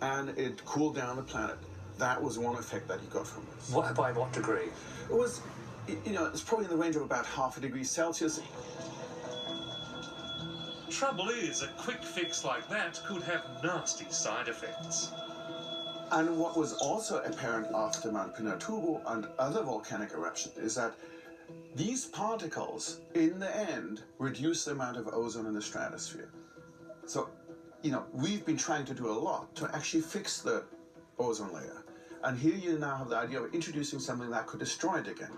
and it cooled down the planet. That was one effect that he got from this. By what degree? It was, it's probably in the range of about 0.5 degrees Celsius. Trouble is, a quick fix like that could have nasty side effects. And what was also apparent after Mount Pinatubo and other volcanic eruptions is that these particles, in the end, reduce the amount of ozone in the stratosphere. So, we've been trying to do a lot to actually fix the ozone layer. And here you now have the idea of introducing something that could destroy it again.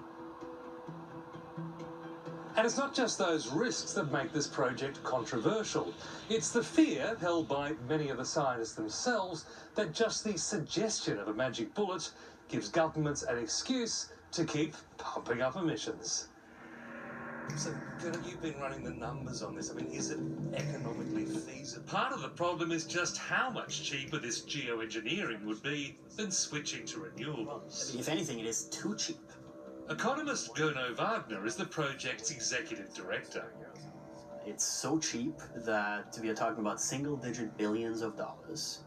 And it's not just those risks that make this project controversial. It's the fear held by many of the scientists themselves that just the suggestion of a magic bullet gives governments an excuse to keep pumping up emissions. So, you've been running the numbers on this. I mean, is it economically feasible? Part of the problem is just how much cheaper this geoengineering would be than switching to renewables. I mean, if anything, it is too cheap. Economist Gurno Wagner is the project's executive director. It's so cheap that we are talking about single-digit billions of dollars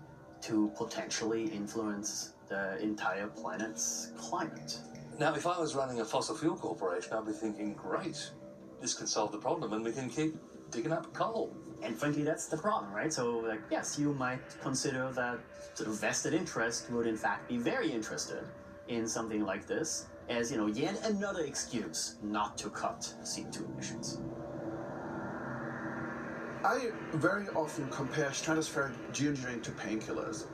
to potentially influence the entire planet's climate. Now, if I was running a fossil fuel corporation, I'd be thinking, great, this can solve the problem and we can keep digging up coal. And frankly, that's the problem, right? So, yes, you might consider that sort of vested interest would in fact be very interested in something like this as, yet another excuse not to cut CO2 emissions. I very often compare stratospheric geoengineering to painkillers.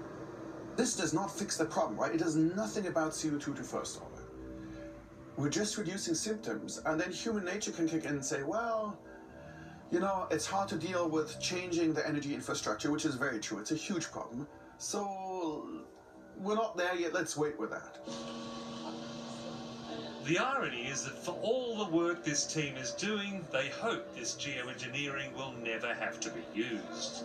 This does not fix the problem, right? It does nothing about CO2 to first order. We're just reducing symptoms, and then human nature can kick in and say, well, it's hard to deal with changing the energy infrastructure, which is very true. It's a huge problem. So we're not there yet. Let's wait with that. The irony is that for all the work this team is doing, they hope this geoengineering will never have to be used.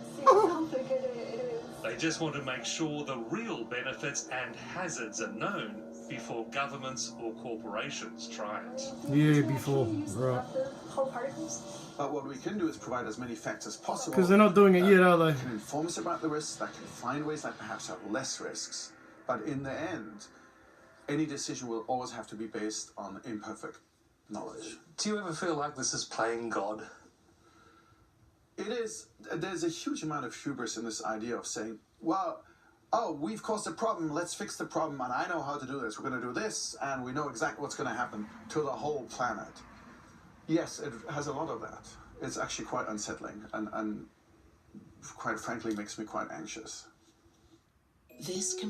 They just want to make sure the real benefits and hazards are known before governments or corporations try it. Yeah, before, right. But what we can do is provide as many facts as possible. Because they're not doing it yet, are they? That can inform us about the risks, that can find ways that perhaps have less risks. But in the end, any decision will always have to be based on imperfect knowledge. Do you ever feel like this is playing God? It is. There's a huge amount of hubris in this idea of saying, well, oh, we've caused a problem, let's fix the problem, and I know how to do this. We're going to do this, and we know exactly what's going to happen to the whole planet. Yes, it has a lot of that. It's actually quite unsettling, and quite frankly makes me quite anxious. This can